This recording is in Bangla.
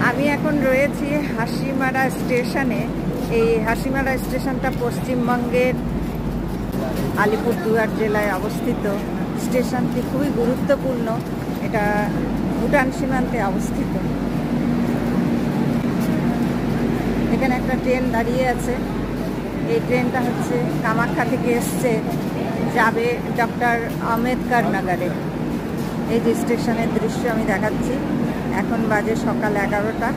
আমি এখন রয়েছি হাসিমারা স্টেশনে। এই হাসিমারা স্টেশনটা পশ্চিমবঙ্গের আলিপুরদুয়ার জেলায় অবস্থিত। স্টেশনটি খুবই গুরুত্বপূর্ণ, এটা ভুটান সীমান্তে অবস্থিত। এখানে একটা ট্রেন দাঁড়িয়ে আছে। এই ট্রেনটা হচ্ছে কামাখ্যা থেকে এসছে, যাবে ডক্টর আম্বেদকর নগরে। এই যে স্টেশনের দৃশ্য আমি দেখাচ্ছি। এখন বাজে সকাল 11টা।